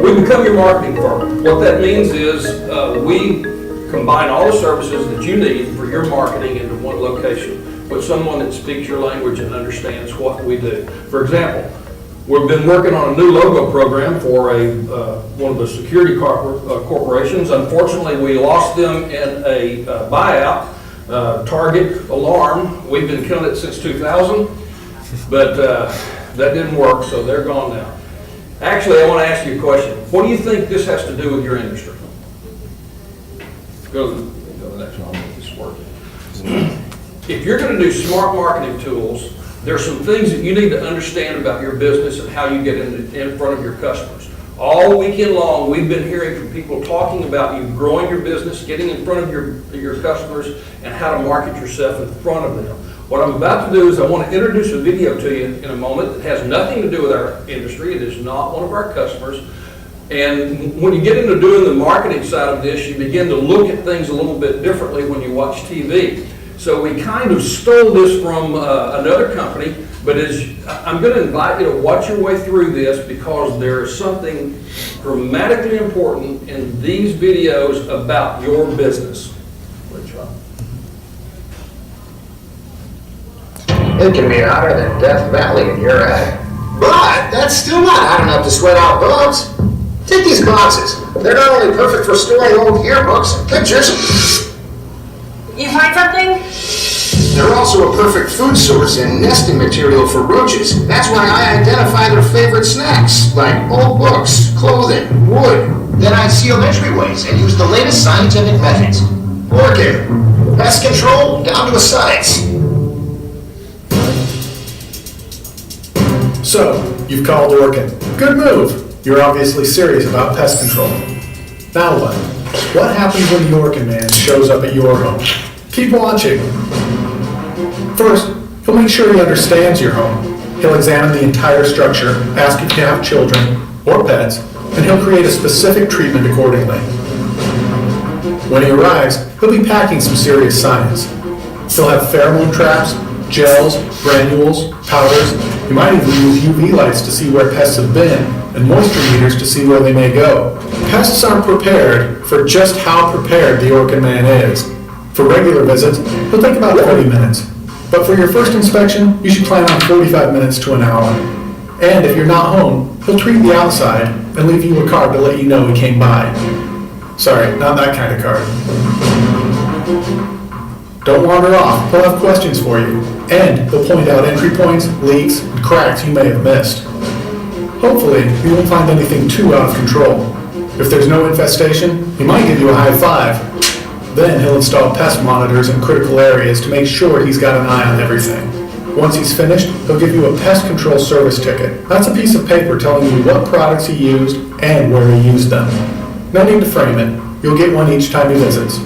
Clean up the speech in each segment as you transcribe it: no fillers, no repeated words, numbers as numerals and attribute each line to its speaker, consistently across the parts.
Speaker 1: We become your marketing firm. What that means is we combine all the services that you need for your marketing into one location with someone that speaks your language and understands what we do. For example, we've been working on a new logo program for one of the security corporations. Unfortunately, we lost them in a buyout. Target Alarm, we've been killing it since 2000, but that didn't work, so they're gone now. Actually, I want to ask you a question. What do you think this has to do with your industry? Go to the next one. This is working. If you're going to do smart marketing tools, there are some things that you need to understand about your business and how you get in front of your customers. All weekend long, we've been hearing from people talking about you growing your business, getting in front of your customers, and how to market yourself in front of them. What I'm about to do is I want to introduce a video to you in a moment that has nothing to do with our industry. It is not one of our customers. And when you get into doing the marketing side of this, you begin to look at things a little bit differently when you watch TV. So we kind of stole this from another company, but I'm going to invite you to watch your way through this because there is something dramatically important in these videos about your business.
Speaker 2: It can be hotter than Death Valley in your eye. But that's still not hot enough to sweat out bugs. Take these boxes. They're not only perfect for storing old yearbooks and pictures,
Speaker 3: You find something?
Speaker 2: they're also a perfect food source and nesting material for roaches. That's why I identify their favorite snacks, like old books, clothing, wood. Then I seal entryways and use the latest scientific methods. Orchid, pest control down to a science.
Speaker 4: So, you've called Orkin. Good move. You're obviously serious about pest control. Now what? What happens when the Orkin man shows up at your home? Keep watching. First, he'll make sure he understands your home. He'll examine the entire structure, ask if you have children or pets, and he'll create a specific treatment accordingly. When he arrives, he'll be packing some serious science. He'll have pheromone traps, gels, granules, powders. You might even use UV lights to see where pests have been, and moisture meters to see where they may go. Pests aren't prepared for just how prepared the Orkin man is. For regular visits, he'll take about 30 minutes. But for your first inspection, you should plan on 45 minutes to an hour. And if you're not home, he'll treat the outside and leave you a card to let you know he came by. Sorry, not that kind of card. Don't wander off, he'll have questions for you, and he'll point out entry points, leaks, and cracks you may have missed. Hopefully, you won't find anything too out of control. If there's no infestation, he might give you a high five. Then he'll install pest monitors in critical areas to make sure he's got an eye on everything. Once he's finished, he'll give you a pest control service ticket. That's a piece of paper telling you what products he used and where he used them. No need to frame it. You'll get one each time he visits.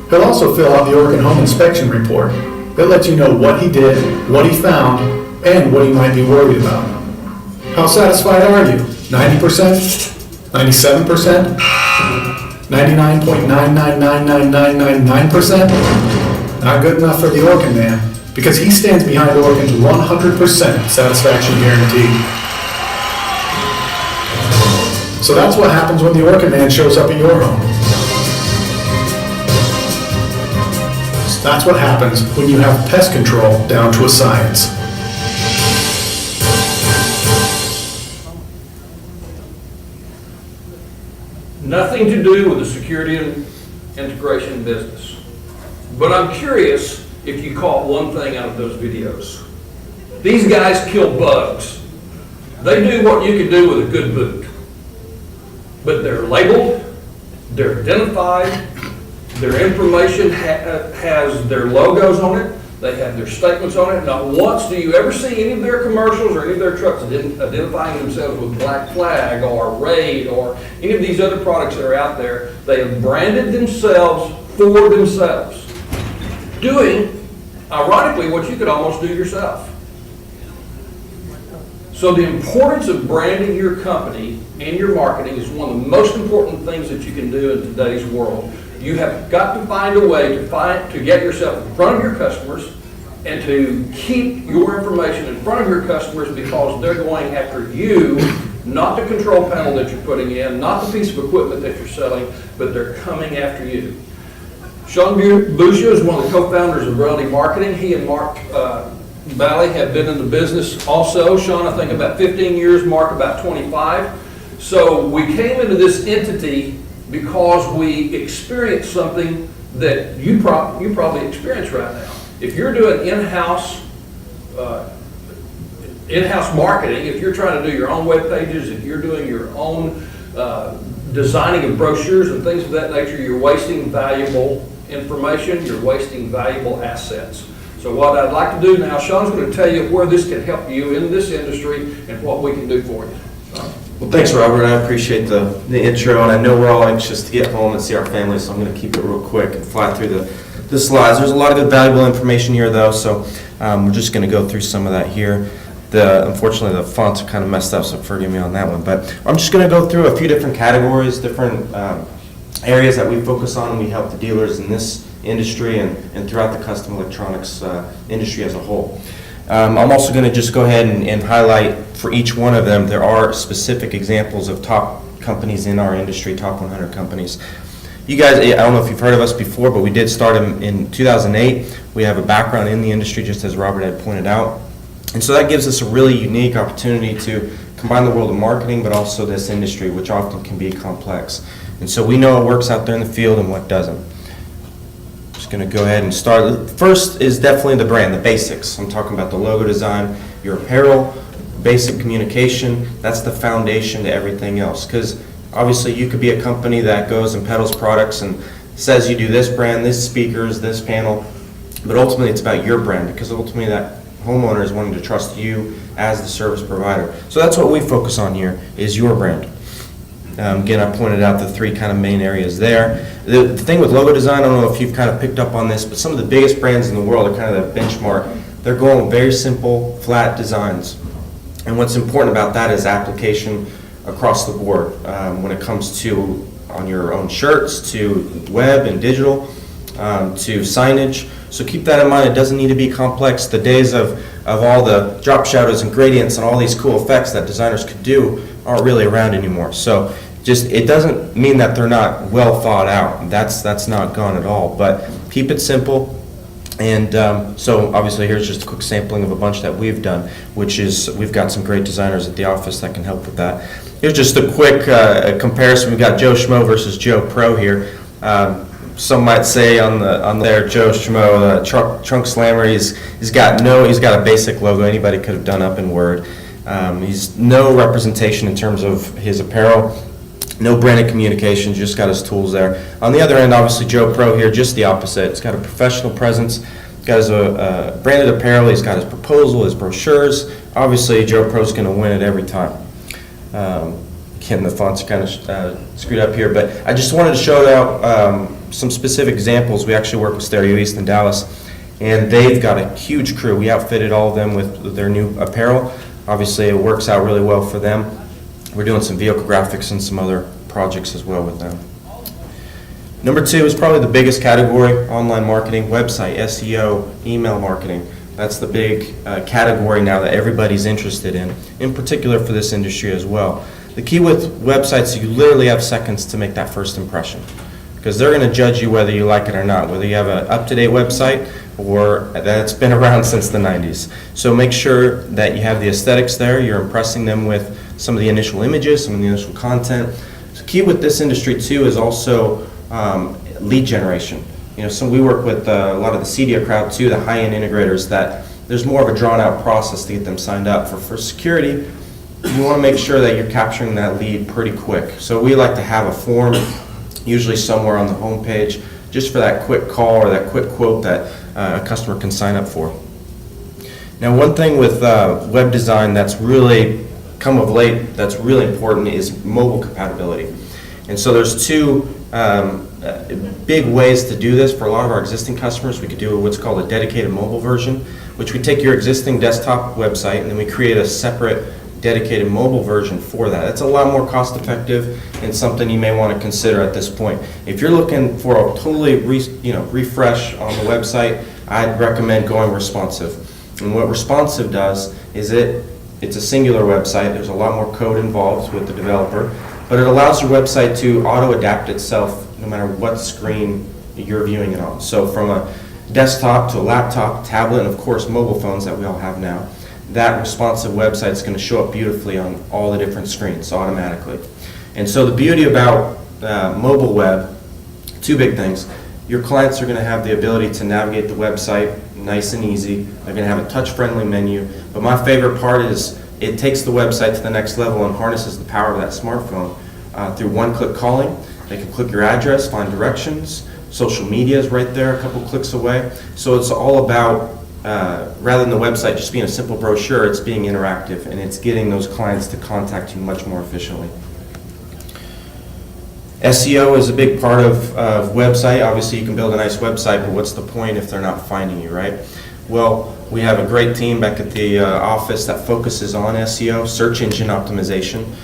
Speaker 4: He'll also fill out the Orkin home inspection report. It lets you know what he did, what he found, and what he might be worried about. How satisfied are you? 90%? 97%? 99.9999999%? Not good enough for the Orkin man, because he stands behind Orkin's 100% satisfaction guarantee. So that's what happens when the Orkin man shows up at your home. That's what happens when you have pest control down to a science.
Speaker 1: Nothing to do with the security and integration business. But I'm curious if you caught one thing out of those videos. These guys kill bugs. They do what you can do with a good boot. But they're labeled, they're identified, their information has their logos on it, they have their statements on it. Not once do you ever see any of their commercials or any of their trucks identifying themselves with Black Flag or Raid or any of these other products that are out there. They have branded themselves for themselves, doing, ironically, what you could almost do yourself. So the importance of branding your company and your marketing is one of the most important things that you can do in today's world. You have got to find a way to get yourself in front of your customers and to keep your information in front of your customers because they're going after you not the control panel that you're putting in, not the piece of equipment that you're selling, but they're coming after you. Sean Buccio is one of the co-founders of Relidy Marketing. He and Mark Bally have been in the business also. Sean, I think about 15 years, Mark about 25. So we came into this entity because we experienced something that you probably experience right now. If you're doing in-house marketing, if you're trying to do your own web pages, if you're doing your own designing of brochures and things of that nature, you're wasting valuable information, you're wasting valuable assets. So what I'd like to do now, Sean's going to tell you where this can help you in this industry and what we can do for you.
Speaker 5: Well, thanks, Robert. I appreciate the intro, and I know we're all anxious to get home and see our families, so I'm going to keep it real quick and fly through the slides. There's a lot of good, valuable information here, though, so we're just going to go through some of that here. Unfortunately, the fonts are kind of messed up, so forgive me on that one. But I'm just going to go through a few different categories, different areas that we focus on, and we help the dealers in this industry and throughout the custom electronics industry as a whole. I'm also going to just go ahead and highlight for each one of them, there are specific examples of top companies in our industry, top 100 companies. You guys, I don't know if you've heard of us before, but we did start in 2008. We have a background in the industry, just as Robert had pointed out. And so that gives us a really unique opportunity to combine the world of marketing, but also this industry, which often can be complex. And so we know what works out there in the field and what doesn't. Just going to go ahead and start. First is definitely the brand, the basics. I'm talking about the logo design, your apparel, basic communication. That's the foundation to everything else. Because obviously you could be a company that goes and peddles products and says you do this brand, this speakers, this panel, but ultimately it's about your brand, because ultimately that homeowner is wanting to trust you as the service provider. So that's what we focus on here, is your brand. Again, I pointed out the three kind of main areas there. The thing with logo design, I don't know if you've kind of picked up on this, but some of the biggest brands in the world are kind of the benchmark. They're going with very simple, flat designs. And what's important about that is application across the board when it comes to on your own shirts, to web and digital, to signage. So keep that in mind. It doesn't need to be complex. The days of all the drop shadows and gradients and all these cool effects that designers could do aren't really around anymore. So it doesn't mean that they're not well thought out. That's not gone at all. But keep it simple. And so obviously here's just a quick sampling of a bunch that we've done, which is we've got some great designers at the office that can help with that. Here's just a quick comparison. We've got Joe Schmo versus Joe Pro here. Some might say on there, Joe Schmo, Trunk Slammer, he's got a basic logo anybody could have done up in Word. He's no representation in terms of his apparel, no branded communications, just got his tools there. On the other end, obviously Joe Pro here, just the opposite. He's got a professional presence, he's got his branded apparel, he's got his proposal, his brochures. Obviously Joe Pro's going to win it every time. Again, the fonts are kind of screwed up here, but I just wanted to show out some specific examples. We actually work with Stereo East in Dallas, and they've got a huge crew. We outfitted all of them with their new apparel. Obviously, it works out really well for them. We're doing some vehicle graphics and some other projects as well with them. Number two is probably the biggest category, online marketing, website, SEO, email marketing. That's the big category now that everybody's interested in particular for this industry as well. The key with websites, you literally have seconds to make that first impression, because they're going to judge you whether you like it or not, whether you have an up-to-date website or that's been around since the 90s. So make sure that you have the aesthetics there, you're impressing them with some of the initial images, some of the initial content. So key with this industry too is also lead generation. So we work with a lot of the CDA crowd too, the high-end integrators, that there's more of a drawn-out process to get them signed up. For security, you want to make sure that you're capturing that lead pretty quick. So we like to have a form, usually somewhere on the home page, just for that quick call or that quick quote that a customer can sign up for. Now, one thing with web design that's really come of late that's really important is mobile compatibility. And so there's two big ways to do this. For a lot of our existing customers, we could do what's called a dedicated mobile version, which we take your existing desktop website and then we create a separate dedicated mobile version for that. It's a lot more cost effective and something you may want to consider at this point. If you're looking for a totally refresh on the website, I'd recommend going responsive. And what responsive does is it It's a singular website. There's a lot more code involved with the developer, but it allows your website to auto-adapt itself no matter what screen you're viewing it on. So from a desktop to a laptop, tablet, and of course mobile phones that we all have now, that responsive website is going to show up beautifully on all the different screens automatically. And so the beauty about mobile web, two big things. Your clients are going to have the ability to navigate the website nice and easy. They're going to have a touch-friendly menu. But my favorite part is it takes the website to the next level and harnesses the power of that smartphone through one-click calling. They can click your address, find directions. Social media is right there, a couple clicks away. So it's all about, rather than the website just being a simple brochure, it's being interactive, and it's getting those clients to contact you much more efficiently. SEO is a big part of website. Obviously, you can build a nice website, but what's the point if they're not finding you, right? Well, we have a great team back at the office that focuses on SEO, search engine optimization.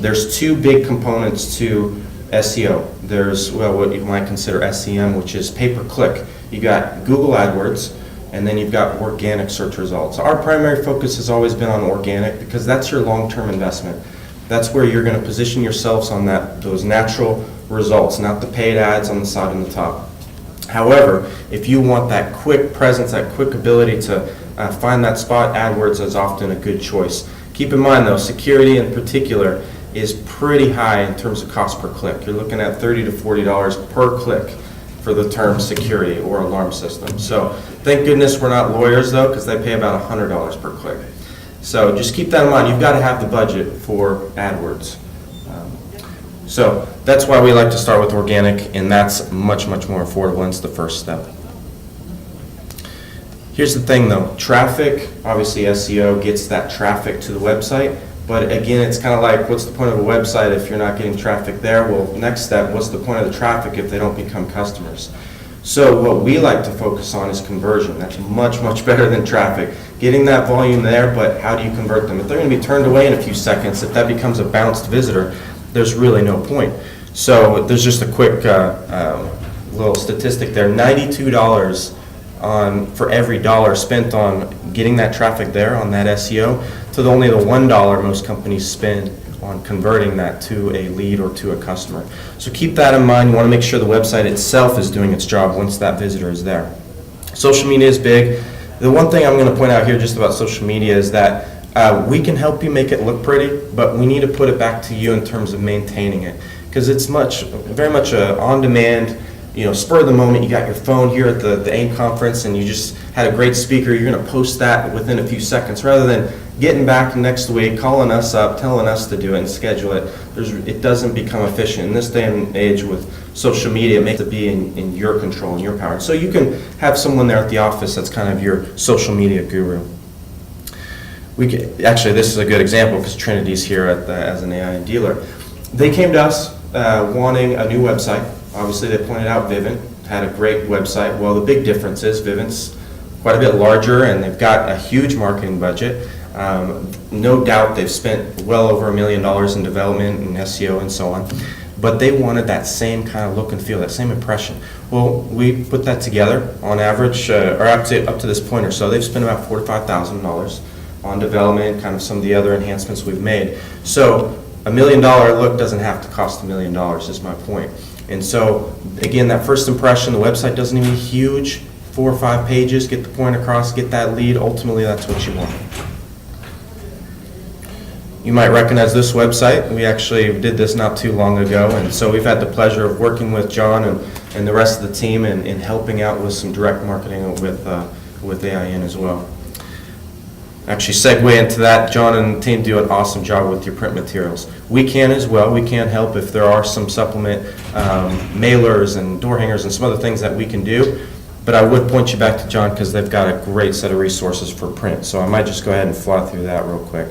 Speaker 5: There's two big components to SEO. There's, well, what you might consider SEM, which is pay-per-click. You got Google AdWords, and then you've got organic search results. Our primary focus has always been on organic because that's your long-term investment. That's where you're going to position yourselves on those natural results, not the paid ads on the side and the top. However, if you want that quick presence, that quick ability to find that spot, AdWords is often a good choice. Keep in mind though, security in particular is pretty high in terms of cost per click. You're looking at $30 to $40 per click for the term security or alarm system. So thank goodness we're not lawyers though, because they pay about $100 per click. So just keep that in mind. You've got to have the budget for AdWords. So that's why we like to start with organic, and that's much, much more affordable, and it's the first step. Here's the thing though, traffic, obviously SEO gets that traffic to the website, but again, it's kind of like, what's the point of a website if you're not getting traffic there? Well, next step, what's the point of the traffic if they don't become customers? So what we like to focus on is conversion. That's much, much better than traffic. Getting that volume there, but how do you convert them? If they're going to be turned away in a few seconds, if that becomes a bounced visitor, there's really no point. So there's just a quick little statistic there. $92 for every dollar spent on getting that traffic there on that SEO to only the $1 most companies spend on converting that to a lead or to a customer. So keep that in mind. You want to make sure the website itself is doing its job once that visitor is there. Social media is big. The one thing I'm going to point out here just about social media is that we can help you make it look pretty, but we need to put it back to you in terms of maintaining it, because it's very much on-demand, spur of the moment. You got your phone here at the AIM conference and you just had a great speaker. You're going to post that within a few seconds rather than getting back next week, calling us up, telling us to do it and schedule it. It doesn't become efficient. In this day and age with social media, it makes it be in your control and your power. So you can have someone there at the office that's kind of your social media guru. Actually, this is a good example because Trinity's here as an AI dealer. They came to us wanting a new website. Obviously, they pointed out Vivint had a great website. Well, the big difference is Vivint's quite a bit larger and they've got a huge marketing budget. No doubt they've spent well over $1 million in development and SEO and so on, but they wanted that same kind of look and feel, that same impression. Well, we put that together on average, or up to this point or so, they've spent about $45,000 on development, kind of some of the other enhancements we've made. So $1 million look doesn't have to cost $1 million, is my point. And so, again, that first impression, the website doesn't need to be huge, 4 or 5 pages, get the point across, get that lead, ultimately that's what you want. You might recognize this website. We actually did this not too long ago, and so we've had the pleasure of working with John and the rest of the team in helping out with some direct marketing with AIN as well. Actually, segue into that, John and the team do an awesome job with your print materials. We can as well. We can help if there are some supplement mailers and door hangers and some other things that we can do. But I would point you back to John because they've got a great set of resources for print. So I might just go ahead and fly through that real quick.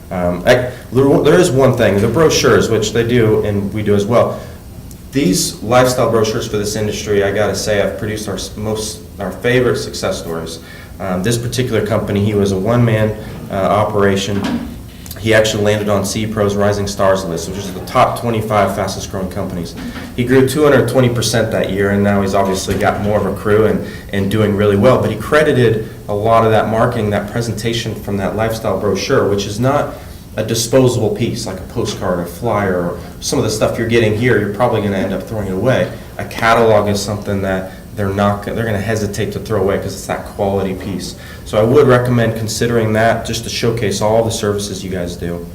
Speaker 5: There is one thing, the brochures, which they do and we do as well. These lifestyle brochures for this industry, I gotta say, I've produced our favorite success stories. This particular company, he was a one-man operation. He actually landed on CEPRO's Rising Stars list, which is the top 25 fastest growing companies. He grew 220% that year, and now he's obviously got more of a crew and doing really well. But he credited a lot of that marketing, that presentation from that lifestyle brochure, which is not a disposable piece like a postcard or flyer or some of the stuff you're getting here. You're probably going to end up throwing it away. A catalog is something that they're going to hesitate to throw away because it's that quality piece. So I would recommend considering that just to showcase all the services you guys do.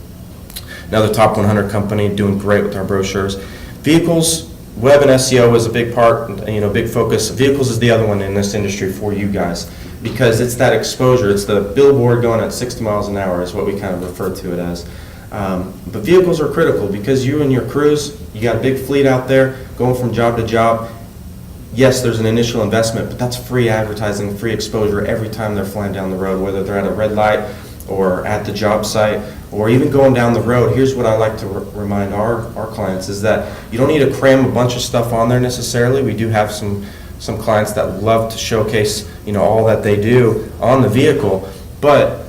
Speaker 5: Another top 100 company doing great with our brochures. Vehicles, web and SEO is a big part, big focus. Vehicles is the other one in this industry for you guys because it's that exposure. It's the billboard going at 60 miles an hour is what we kind of refer to it as. But vehicles are critical because you and your crews, you got a big fleet out there going from job to job. Yes, there's an initial investment, but that's free advertising, free exposure every time they're flying down the road, whether they're at a red light or at the job site or even going down the road. Here's what I like to remind our clients is that you don't need to cram a bunch of stuff on there necessarily. We do have some clients that love to showcase all that they do on the vehicle, but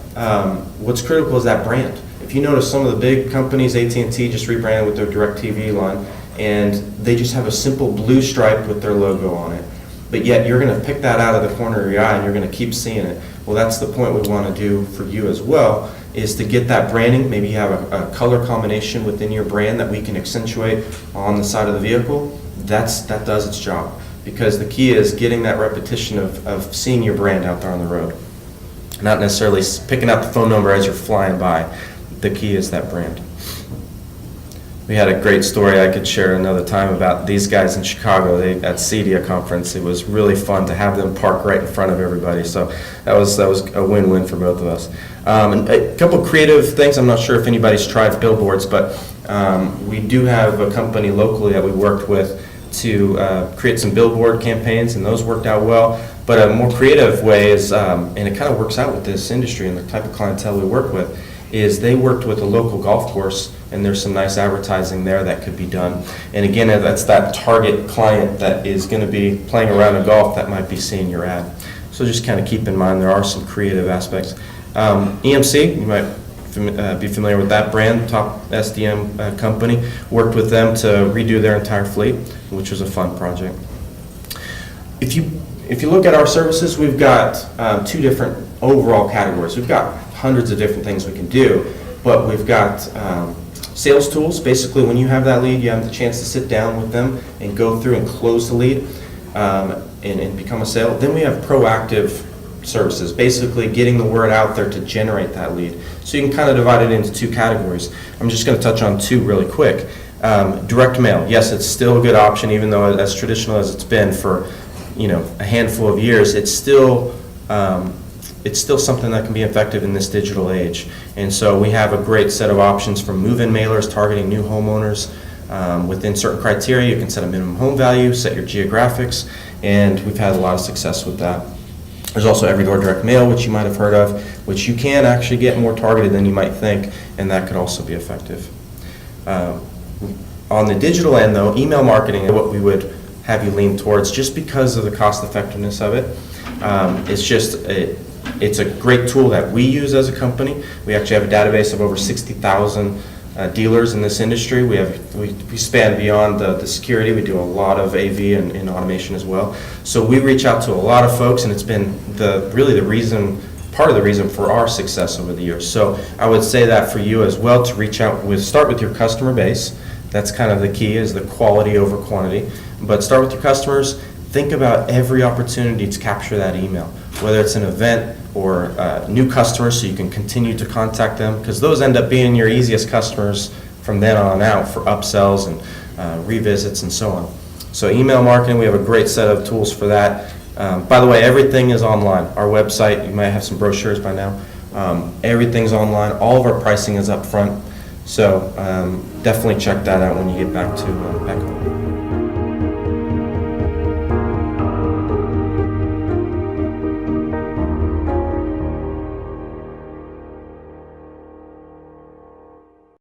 Speaker 5: what's critical is that brand. If you notice some of the big companies, AT&T just rebranded with their DirecTV line, and they just have a simple blue stripe with their logo on it. But yet you're going to pick that out of the corner of your eye and you're going to keep seeing it. Well, that's the point we want to do for you as well, is to get that branding. Maybe you have a color combination within your brand that we can accentuate on the side of the vehicle. That does its job. Because the key is getting that repetition of seeing your brand out there on the road. Not necessarily picking out the phone number as you're flying by. The key is that brand. We had a great story I could share another time about these guys in Chicago. At CEDIA conference, it was really fun to have them park right in front of everybody. So that was a win-win for both of us. And a couple creative things. I'm not sure if anybody's tried billboards, but we do have a company locally that we worked with to create some billboard campaigns, and those worked out well. But a more creative way is, and it kind of works out with this industry and the type of clientele we work with, is they worked with a local golf course, and there's some nice advertising there that could be done. And again, that's that target client that is going to be playing around in golf that might be seeing your ad. So just kind of keep in mind there are some creative aspects. EMC, you might be familiar with that brand, top SDM company. Worked with them to redo their entire fleet, which was a fun project. If you look at our services, we've got two different overall categories. We've got hundreds of different things we can do, but we've got sales tools. Basically, when you have that lead, you have the chance to sit down with them and go through and close the lead and become a sale. Then we have proactive services, basically getting the word out there to generate that lead. So you can kind of divide it into two categories. I'm just going to touch on two really quick. Direct mail, yes, it's still a good option, even though as traditional as it's been for a handful of years, it's still something that can be effective in this digital age. And so we have a great set of options from move-in mailers targeting new homeowners within certain criteria. You can set a minimum home value, set your geographics, and we've had a lot of success with that. There's also Everydoor Direct Mail, which you might have heard of, which you can actually get more targeted than you might think, and that could also be effective. On the digital end, though, email marketing is what we would have you lean towards just because of the cost effectiveness of it. It's a great tool that we use as a company. We actually have a database of over 60,000 dealers in this industry. We span beyond the security. We do a lot of AV and automation as well. So we reach out to a lot of folks, and it's been part of the reason for our success over the years. So I would say that for you as well, to reach out start with your customer base. That's kind of the key, is the quality over quantity. But start with your customers. Think about every opportunity to capture that email, whether it's an event or new customers, so you can continue to contact them, because those end up being your easiest customers from then on out for upsells and revisits and so on. So email marketing, we have a great set of tools for that. By the way, everything is online. Our website, you might have some brochures by now. Everything's online. All of our pricing is up front. So definitely check that out when you get back home.